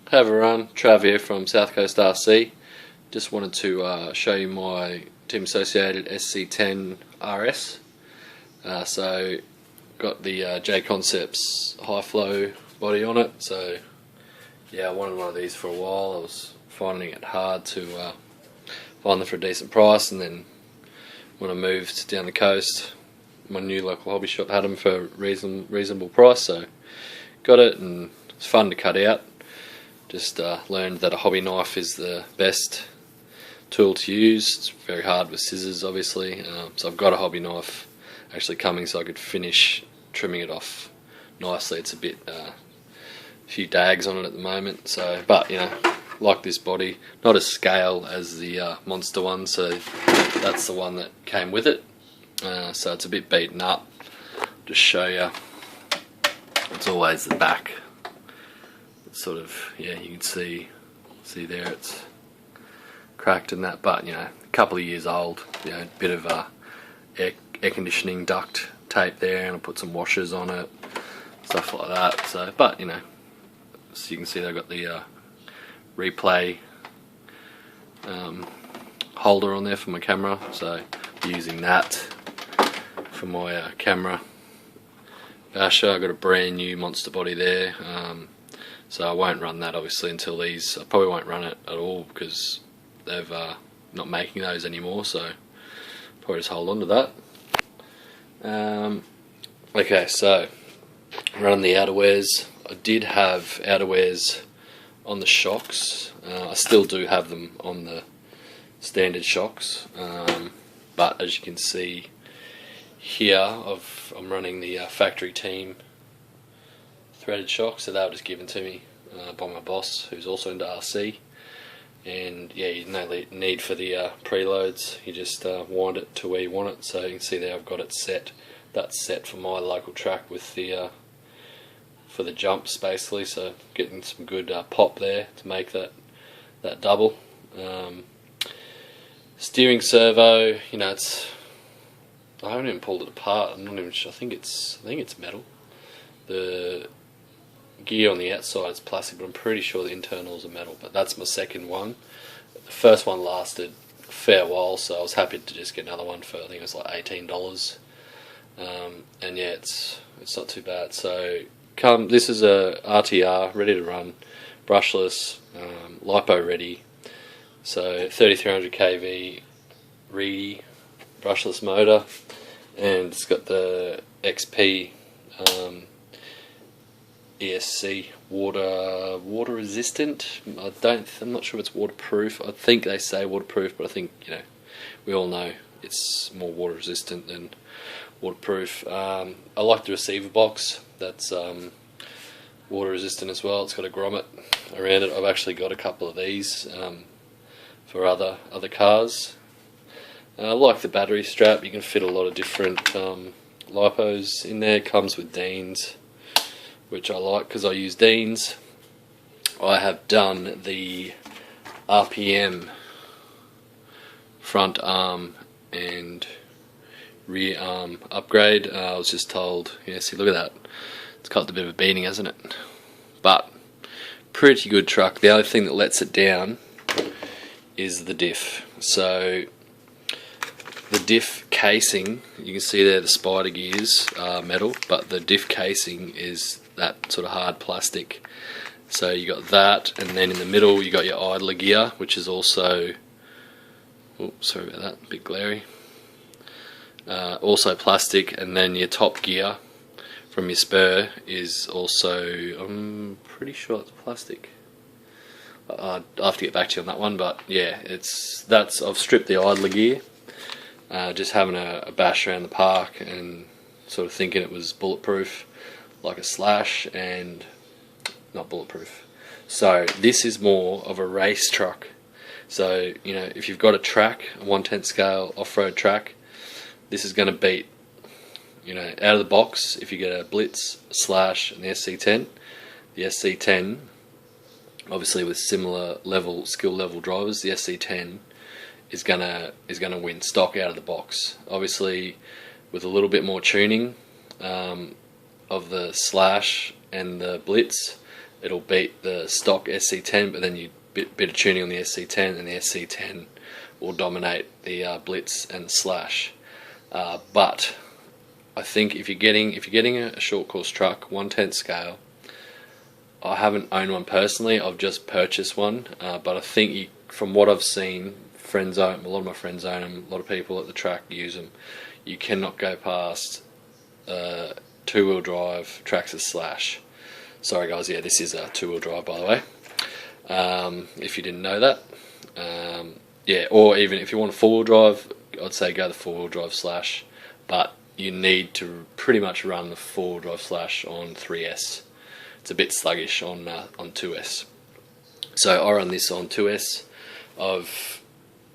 Have a run, Trav here from South Coast RC. Just wanted to show you my team associated sc10 RS. So got the J Concepts high flow body on it. So yeah, I wanted one of these for a while. I was finding it hard to find them for a decent price, and then when I moved down the coast, my new local hobby shop had them for a reasonable price. So got it, and it's fun to cut out. Just learned that a hobby knife is the best tool to use. It's very hard with scissors, obviously. So I've got a hobby knife actually coming, so I could finish trimming it off nicely. It's a bit, a few dags on it at the moment. So, but you know, like this body, not as scale as the monster one. So that's the one that came with it. So it's a bit beaten up. Just show you. It's always the back. Sort of, yeah, you can see there it's cracked and that, but you know, a couple of years old. You know, a bit of air conditioning duct tape there, and I put some washers on it, stuff like that. So, but you know, so you can see they've got the replay holder on there for my camera. So using that for my camera basher. I've got a brand new monster body there. So I won't run that obviously until these. I probably won't run it at all because they've not making those anymore. So probably just hold on to that. Okay, so running the outerwears. I did have outerwears on the shocks. I still do have them on the standard shocks. But as you can see here, I'm running the factory team threaded shocks, so they were just given to me by my boss, who's also into RC. And yeah, you no need for the preloads. You just wind it to where you want it. So you can see there I've got it set. That's set for my local track with the for the jumps basically. So getting some good pop there to make that double. Steering servo, you know, I haven't even pulled it apart. I'm not even sure. I think it's metal. The gear on the outside is plastic, but I'm pretty sure the internals are metal. But that's my second one. The first one lasted a fair while, so I was happy to just get another one for, I think it was like $18. And yeah, it's not too bad. So this is a RTR ready to run, brushless, lipo ready. So 3300 kV reedy brushless motor, and it's got the XP ESC water resistant. I'm not sure if it's waterproof. I think they say waterproof, but I think, you know, we all know it's more water resistant than waterproof. I like the receiver box. That's water resistant as well. It's got a grommet around it. I've actually got a couple of these for other cars. I like the battery strap. You can fit a lot of different lipos in there. It comes with Deans, which I like because I use Deans. I have done the RPM front arm and rear arm upgrade. I was just told, yeah, see, look at that. It's got a bit of a beating, hasn't it? But pretty good truck. The only thing that lets it down is the diff. So the diff casing, you can see there the spider gears are metal, but the diff casing is that sort of hard plastic. So you got that, and then in the middle you got your idler gear, which is also, oh, sorry about that, a bit glary, also plastic. And then your top gear from your spur is also, I'm pretty sure it's plastic. I'll have to get back to you on that one, but yeah, I've stripped the idler gear. Just having a bash around the park and sort of thinking it was bulletproof, like a Slash, and not bulletproof. So this is more of a race truck. So, you know, if you've got a track, a 1/10 scale off-road track, this is going to beat, you know, out of the box. If you get a Blitz, a Slash, and the sc10, the sc10, obviously with similar skill level drivers, the sc10 is gonna win stock out of the box. Obviously, with a little bit more tuning of the Slash and the Blitz, it'll beat the stock SC10, but then you bit of tuning on the SC10, and the SC10 will dominate the Blitz and Slash. But I think if you're getting a short course truck, 1/10 scale, I haven't owned one personally. I've just purchased one, but I think from what I've seen, a lot of my friends own them. A lot of people at the track use them. You cannot go past two-wheel drive Traxxas Slash. Sorry guys, yeah, this is a two-wheel drive by the way. If you didn't know that, yeah, or even if you want a four-wheel drive, I'd say go the four-wheel drive Slash. But you need to pretty much run the four-wheel drive Slash on 3S. It's a bit sluggish on 2S. So I run this on 2S. I've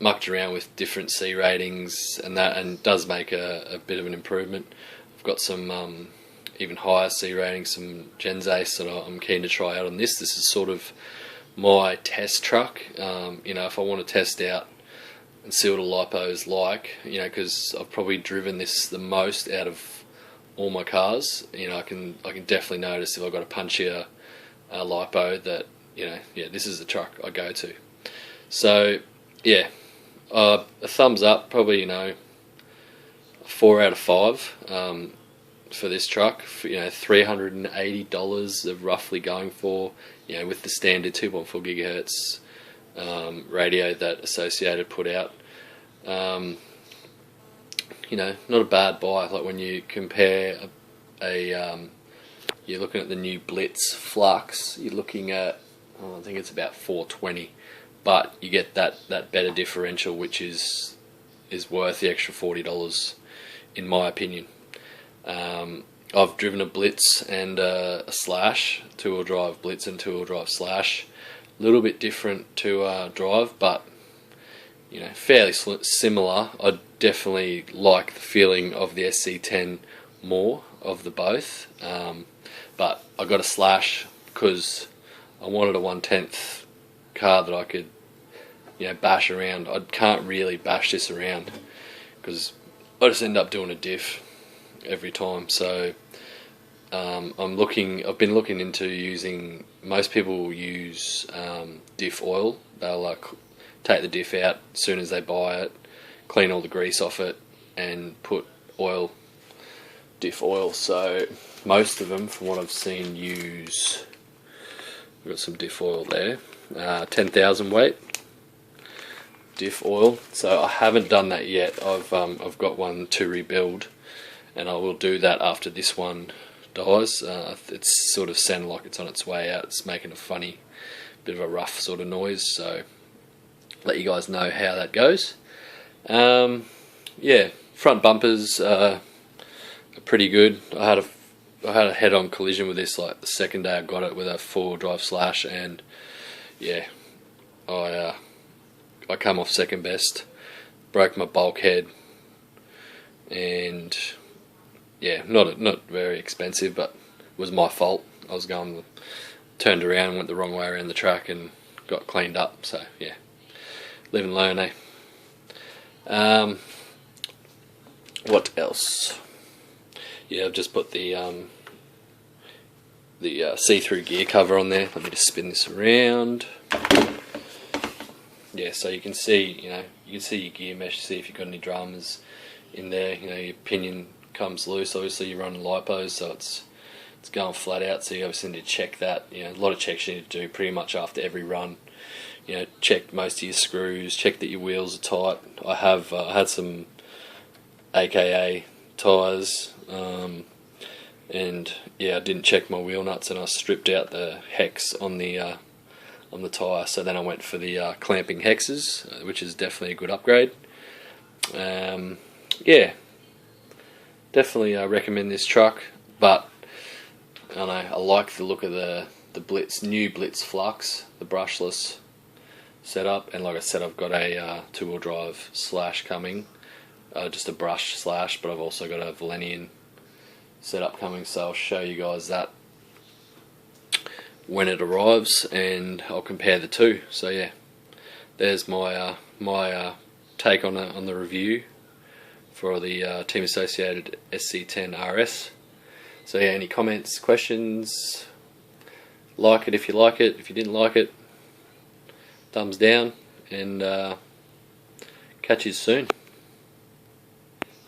mucked around with different C ratings and that, and it does make a bit of an improvement. I've got some even higher C ratings, some Gens Ace that I'm keen to try out on this. This is sort of my test truck. You know, if I want to test out and see what a lipo is like, you know, because I've probably driven this the most out of all my cars. You know, I can definitely notice if I've got a punchier lipo that, you know, yeah, this is the truck I go to. So yeah, a thumbs up, probably, you know, 4 out of 5 for this truck. You know, $380 of roughly going for, you know, with the standard 2.4 gigahertz radio that Associated put out. You know, not a bad buy. Like when you compare you're looking at the new Blitz Flux, you're looking at, I think it's about 420, but you get that better differential, which is worth the extra $40 in my opinion. I've driven a Blitz and a Slash, two-wheel drive Blitz and two-wheel drive Slash. A little bit different to drive, but you know, fairly similar. I definitely like the feeling of the SC10 more of the both. But I got a Slash because I wanted a 1/10 car that I could, you know, bash around. I can't really bash this around because I just end up doing a diff every time. So I've been looking into using, most people use diff oil. They'll like take the diff out as soon as they buy it, clean all the grease off it, and put diff oil. So most of them, from what I've seen, use, we've got some diff oil there, 10,000 weight diff oil. So I haven't done that yet. I've got one to rebuild, and I will do that after this one dies. It's sort of sounding like it's on its way out. It's making a funny bit of a rough sort of noise, so let you guys know how that goes. Yeah, front bumpers are pretty good. I had a head-on collision with this like the second day I got it with a four-wheel drive Slash, and yeah, I come off second best, broke my bulkhead, and yeah, not very expensive, but it was my fault. I was turned around and went the wrong way around the track and got cleaned up. So yeah, live and learn, eh? What else? Yeah, I've just put the see-through gear cover on there. Let me just spin this around. Yeah, so you can see, you know, you can see your gear mesh, see if you've got any dramas in there. You know, your pinion comes loose. Obviously, you're running lipos, so it's going flat out. So you obviously need to check that. You know, a lot of checks you need to do pretty much after every run. You know, check most of your screws, check that your wheels are tight. I had some AKA tyres, and yeah, I didn't check my wheel nuts, and I stripped out the hex on the tyre. So then I went for the clamping hexes, which is definitely a good upgrade. Yeah, definitely recommend this truck, but I don't know, I like the look of the new Blitz Flux, the brushless setup, and like I said, I've got a two-wheel drive Slash coming, just a brush Slash, but I've also got a Valenian setup coming, so I'll show you guys that when it arrives, and I'll compare the two. So yeah, there's my take on the review for the Team Associated SC10 RS. So yeah, any comments, questions, Like it if you like it. If you didn't like it, thumbs down, and catch you soon.